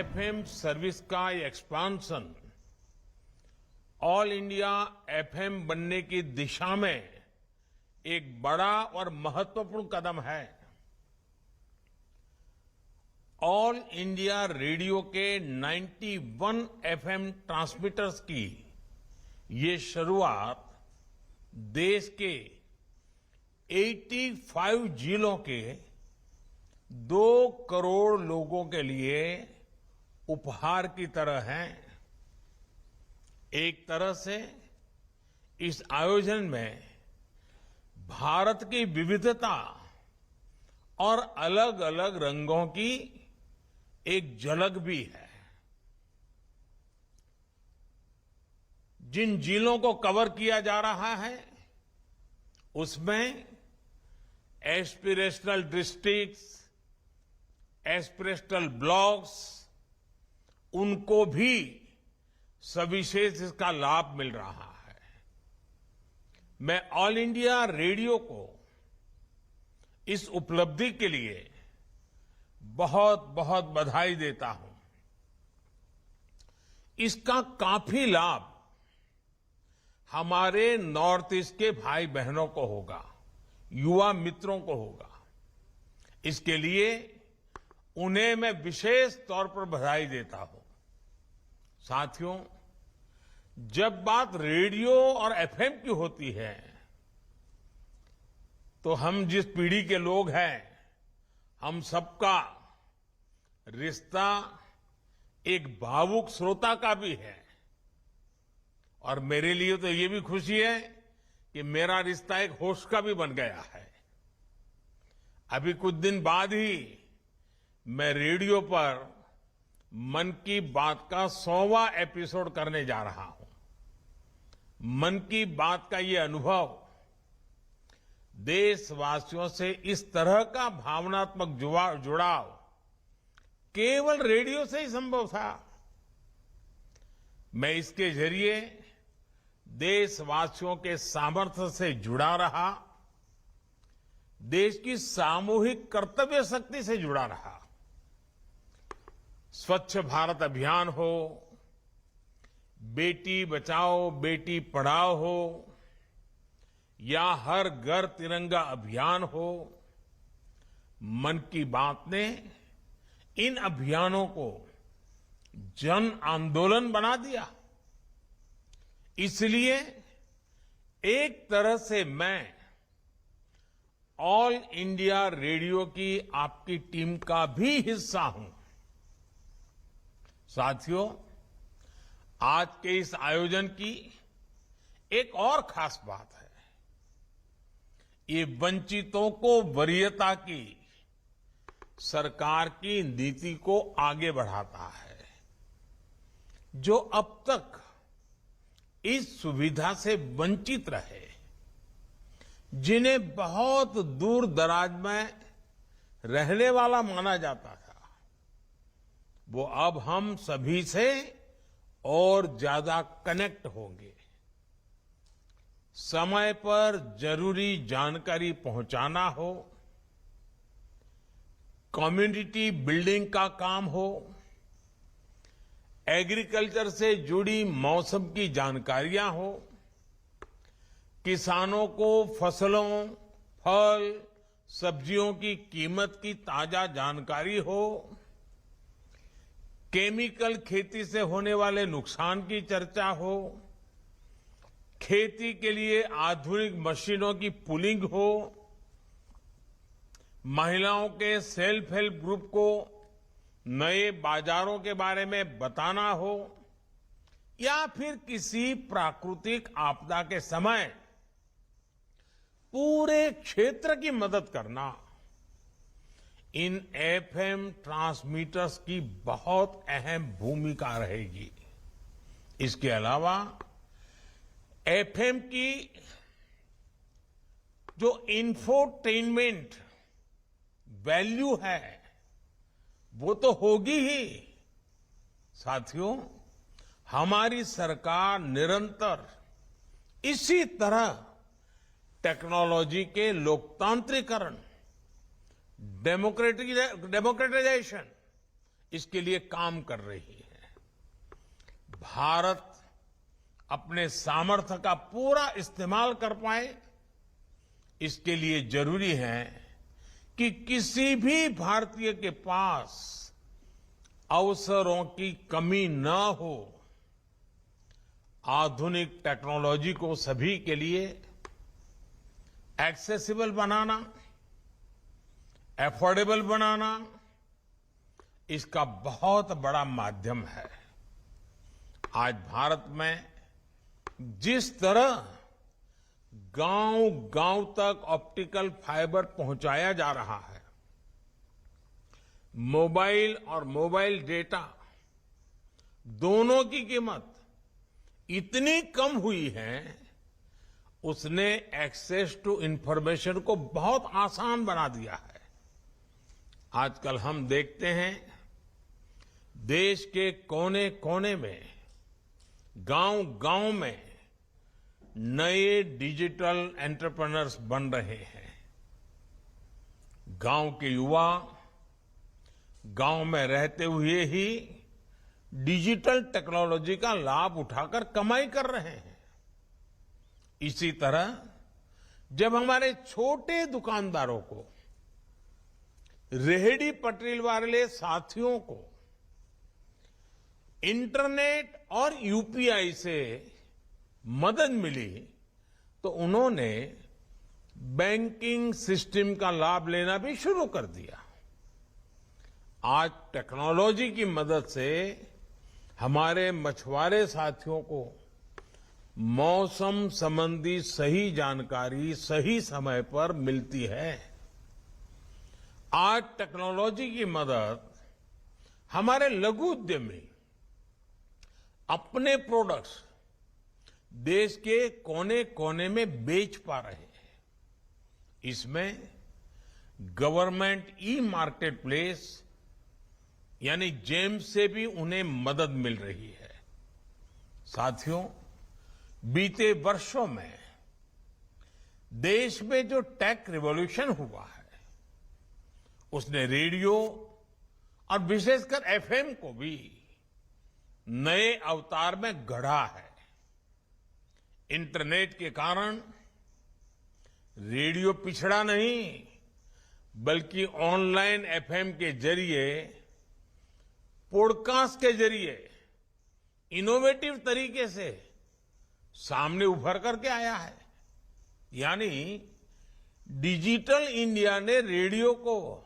FM service का ये expansion all India FM बनने की दिशा में एक बड़ा और महत्वपूर्ण कदम है। ऑल इंडिया रेडियो के 91 एफएम ट्रांसमीटर्स की ये शुरुआत देश के 85 जिलों के 2 करोड़ लोगों के लिए उपहार की तरह है। एक तरह से इस आयोजन में भारत की विविधता और अलग अलग रंगों की एक झलक भी है। जिन जिलों को कवर किया जा रहा है उसमें एस्पिरेशनल डिस्ट्रिक्ट्स, एस्पिरेशनल ब्लॉक्स, उनको भी सविशेष इसका लाभ मिल रहा है। मैं ऑल इंडिया रेडियो को इस उपलब्धि के लिए बहुत बहुत बधाई देता हूं। इसका काफी लाभ हमारे नॉर्थ ईस्ट के भाई बहनों को होगा, युवा मित्रों को होगा। इसके लिए उन्हें मैं विशेष तौर पर बधाई देता हूं। साथियों, जब बात रेडियो और एफएम की होती है तो हम जिस पीढ़ी के लोग हैं, हम सबका रिश्ता एक भावुक श्रोता का भी है। और मेरे लिए तो ये भी खुशी है कि मेरा रिश्ता एक होस्ट का भी बन गया है। अभी कुछ दिन बाद ही मैं रेडियो पर मन की बात का 100वां एपिसोड करने जा रहा हूं। मन की बात का ये अनुभव देशवासियों से इस तरह का भावनात्मक जुड़ाव केवल रेडियो से ही संभव था। मैं इसके जरिए देशवासियों के सामर्थ्य से जुड़ा रहा, देश की सामूहिक कर्तव्य शक्ति से जुड़ा रहा। स्वच्छ भारत अभियान हो, बेटी बचाओ बेटी पढ़ाओ हो, या हर घर तिरंगा अभियान हो, मन की बात ने इन अभियानों को जन आंदोलन बना दिया। इसलिए एक तरह से मैं ऑल इंडिया रेडियो की आपकी टीम का भी हिस्सा हूं। साथियों, आज के इस आयोजन की एक और खास बात है। ये वंचितों को वरीयता की सरकार की नीति को आगे बढ़ाता है, जो अब तक इस सुविधा से वंचित रहे, जिन्हें बहुत दूर दराज में रहने वाला माना जाता था, वो अब हम सभी से और ज्यादा कनेक्ट होंगे। समय पर जरूरी जानकारी पहुंचाना हो, कम्युनिटी बिल्डिंग का काम हो, एग्रीकल्चर से जुड़ी मौसम की जानकारियां हो, किसानों को फसलों, फल, सब्जियों की कीमत की ताजा जानकारी हो, केमिकल खेती से होने वाले नुकसान की चर्चा हो, खेती के लिए आधुनिक मशीनों की पुलिंग हो, महिलाओं के सेल्फ हेल्प ग्रुप को नए बाजारों के बारे में बताना हो, या फिर किसी प्राकृतिक आपदा के समय पूरे क्षेत्र की मदद करना, इन एफएम ट्रांसमीटर्स की बहुत अहम भूमिका रहेगी। इसके अलावा एफएम की जो इंफोटेनमेंट वैल्यू है वो तो होगी ही। साथियों, हमारी सरकार निरंतर इसी तरह टेक्नोलॉजी के लोकतांत्रिकरण, डेमोक्रेटाइजेशन, इसके लिए काम कर रही है। भारत अपने सामर्थ्य का पूरा इस्तेमाल कर पाए, इसके लिए जरूरी है कि किसी भी भारतीय के पास अवसरों की कमी न हो। आधुनिक टेक्नोलॉजी को सभी के लिए एक्सेसिबल बनाना, एफोर्डेबल बनाना, इसका बहुत बड़ा माध्यम है। आज भारत में जिस तरह गांव-गांव तक ऑप्टिकल फाइबर पहुंचाया जा रहा है, मोबाइल और मोबाइल डेटा दोनों की कीमत इतनी कम हुई है, उसने एक्सेस टू इंफॉर्मेशन को बहुत आसान बना दिया है। आजकल हम देखते हैं देश के कोने-कोने में, गांव-गांव में नए डिजिटल एंटरप्रेन्योर्स बन रहे हैं। गांव के युवा गांव में रहते हुए ही डिजिटल टेक्नोलॉजी का लाभ उठाकर कमाई कर रहे हैं। इसी तरह जब हमारे छोटे दुकानदारों को, रेहड़ी पटरी वाले साथियों को इंटरनेट और यूपीआई से मदद मिली, तो उन्होंने बैंकिंग सिस्टम का लाभ लेना भी शुरू कर दिया। आज टेक्नोलॉजी की मदद से हमारे मछुआरे साथियों को मौसम संबंधी सही जानकारी सही समय पर मिलती है। आज टेक्नोलॉजी की मदद हमारे लघु उद्यमी अपने प्रोडक्ट्स देश के कोने-कोने में बेच पा रहे हैं। इसमें गवर्नमेंट ई मार्केट प्लेस यानी जेम से भी उन्हें मदद मिल रही है। साथियों, बीते वर्षों में देश में जो टेक रिवॉल्यूशन हुआ है, उसने रेडियो और विशेषकर एफएम को भी नए अवतार में गढ़ा है। इंटरनेट के कारण रेडियो पिछड़ा नहीं, बल्कि ऑनलाइन एफएम के जरिए, पॉडकास्ट के जरिए इनोवेटिव तरीके से सामने उभर करके आया है। यानी डिजिटल इंडिया ने रेडियो को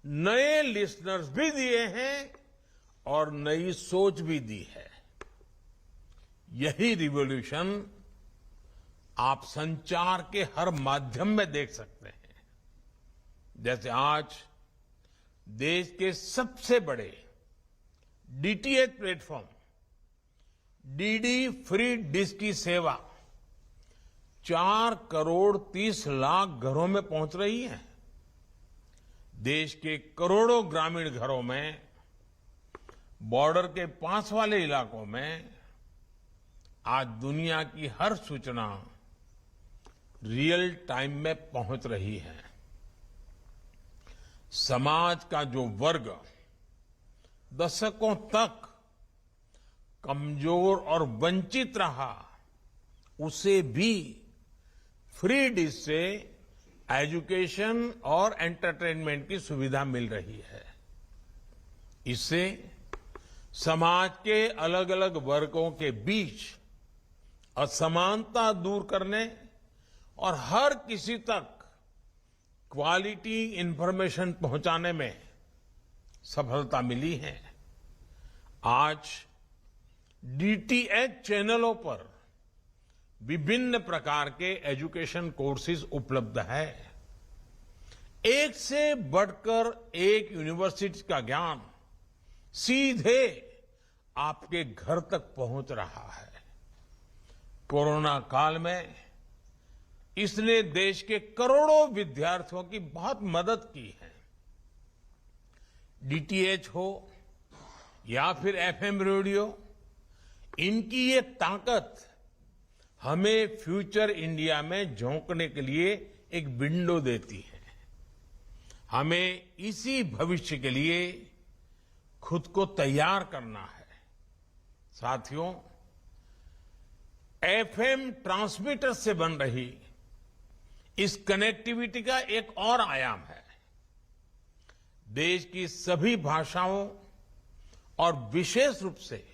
नए लिसनर्स भी दिए हैं और नई सोच भी दी है। यही रिवॉल्यूशन आप संचार के हर माध्यम में देख सकते हैं। जैसे आज देश के सबसे बड़े DTH platform DD free dish की सेवा 4 करोड़ 30 लाख घरों में पहुंच रही है। देश के करोड़ों ग्रामीण घरों में, बॉर्डर के पास वाले इलाकों में आज दुनिया की हर सूचना रियल टाइम में पहुंच रही है। समाज का जो वर्ग दशकों तक कमजोर और वंचित रहा, उसे भी फ्री डिश से एजुकेशन और एंटरटेनमेंट की सुविधा मिल रही है। इससे समाज के अलग अलग वर्गों के बीच असमानता दूर करने और हर किसी तक क्वालिटी इंफॉर्मेशन पहुंचाने में सफलता मिली है। आज डीटीएच चैनलों पर विभिन्न प्रकार के एजुकेशन कोर्सेज उपलब्ध है। एक से बढ़कर एक यूनिवर्सिटी का ज्ञान सीधे आपके घर तक पहुंच रहा है। कोरोना काल में इसने देश के करोड़ों विद्यार्थियों की बहुत मदद की है। डीटीएच हो या फिर एफएम रेडियो, इनकी ये ताकत हमें फ्यूचर इंडिया में झोंकने के लिए एक विंडो देती है। हमें इसी भविष्य के लिए खुद को तैयार करना है। साथियों, एफएम ट्रांसमीटर से बन रही इस कनेक्टिविटी का एक और आयाम है। देश की सभी भाषाओं और विशेष रूप से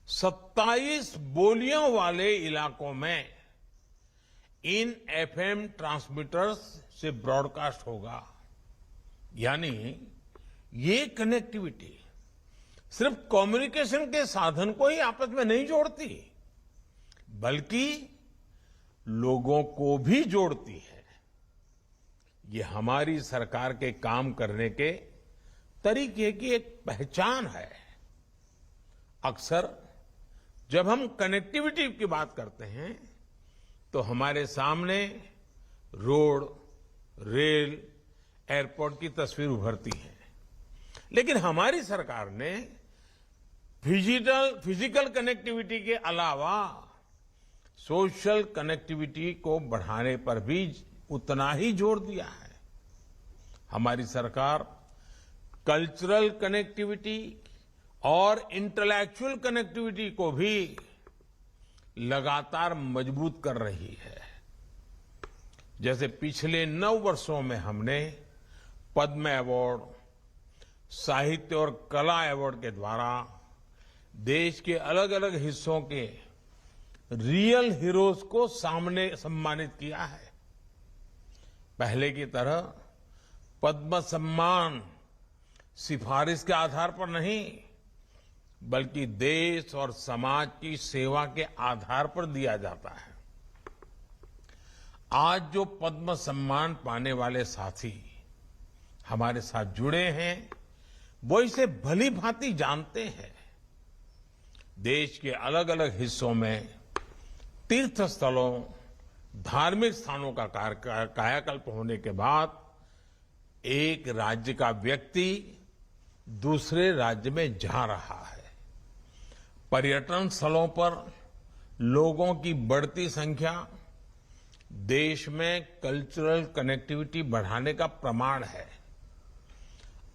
27 बोलियों वाले इलाकों में इन एफएम ट्रांसमीटर्स से ब्रॉडकास्ट होगा। यानी ये कनेक्टिविटी सिर्फ कम्युनिकेशन के साधन को ही आपस में नहीं जोड़ती, बल्कि लोगों को भी जोड़ती है। ये हमारी सरकार के काम करने के तरीके की एक पहचान है। अक्सर जब हम कनेक्टिविटी की बात करते हैं तो हमारे सामने रोड, रेल, एयरपोर्ट की तस्वीर उभरती है। लेकिन हमारी सरकार ने फिजिकल कनेक्टिविटी के अलावा सोशल कनेक्टिविटी को बढ़ाने पर भी उतना ही जोर दिया है। हमारी सरकार कल्चरल कनेक्टिविटी और इंटेलेक्चुअल कनेक्टिविटी को भी लगातार मजबूत कर रही है। जैसे पिछले 9 वर्षों में हमने पद्म अवार्ड, साहित्य और कला अवार्ड के द्वारा देश के अलग अलग हिस्सों के रियल हीरोज को सामने सम्मानित किया है। पहले की तरह पद्म सम्मान सिफारिश के आधार पर नहीं, बल्कि देश और समाज की सेवा के आधार पर दिया जाता है। आज जो पद्म सम्मान पाने वाले साथी हमारे साथ जुड़े हैं, वो इसे भली भांति जानते हैं। देश के अलग अलग हिस्सों में तीर्थ स्थलों, धार्मिक स्थानों का कायाकल्प होने के बाद एक राज्य का व्यक्ति दूसरे राज्य में जा रहा है। पर्यटन स्थलों पर लोगों की बढ़ती संख्या देश में कल्चरल कनेक्टिविटी बढ़ाने का प्रमाण है।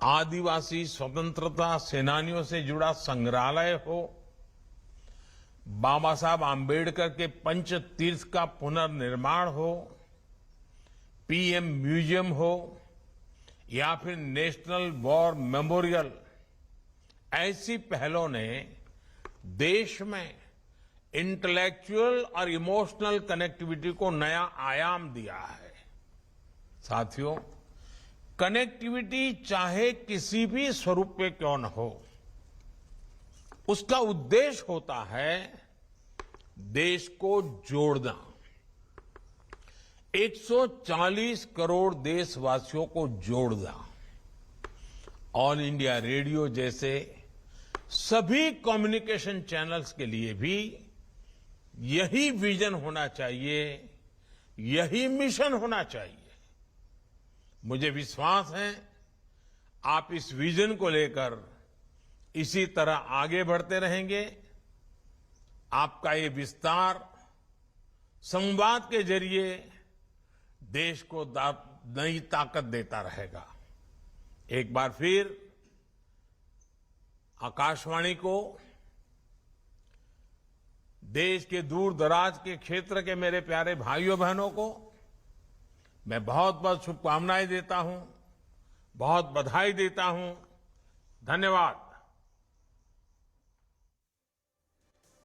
आदिवासी स्वतंत्रता सेनानियों से जुड़ा संग्रहालय हो, बाबा साहब आम्बेडकर के पंच तीर्थ का पुनर्निर्माण हो, पीएम म्यूजियम हो या फिर नेशनल वॉर मेमोरियल, ऐसी पहलों ने देश में इंटेलेक्चुअल और इमोशनल कनेक्टिविटी को नया आयाम दिया है। साथियों, कनेक्टिविटी चाहे किसी भी स्वरूप में क्यों न हो, उसका उद्देश्य होता है देश को जोड़ना। 140 करोड़ देशवासियों को जोड़ना। ऑल इंडिया रेडियो जैसे सभी कम्युनिकेशन चैनल्स के लिए भी यही विजन होना चाहिए, यही मिशन होना चाहिए। मुझे विश्वास है आप इस विजन को लेकर इसी तरह आगे बढ़ते रहेंगे। आपका ये विस्तार संवाद के जरिए देश को नई ताकत देता रहेगा। एक बार फिर आकाशवाणी को, देश के दूर दराज के क्षेत्र के मेरे प्यारे भाइयों बहनों को मैं बहुत बहुत शुभकामनाएं देता हूं, बहुत बधाई देता हूं। धन्यवाद।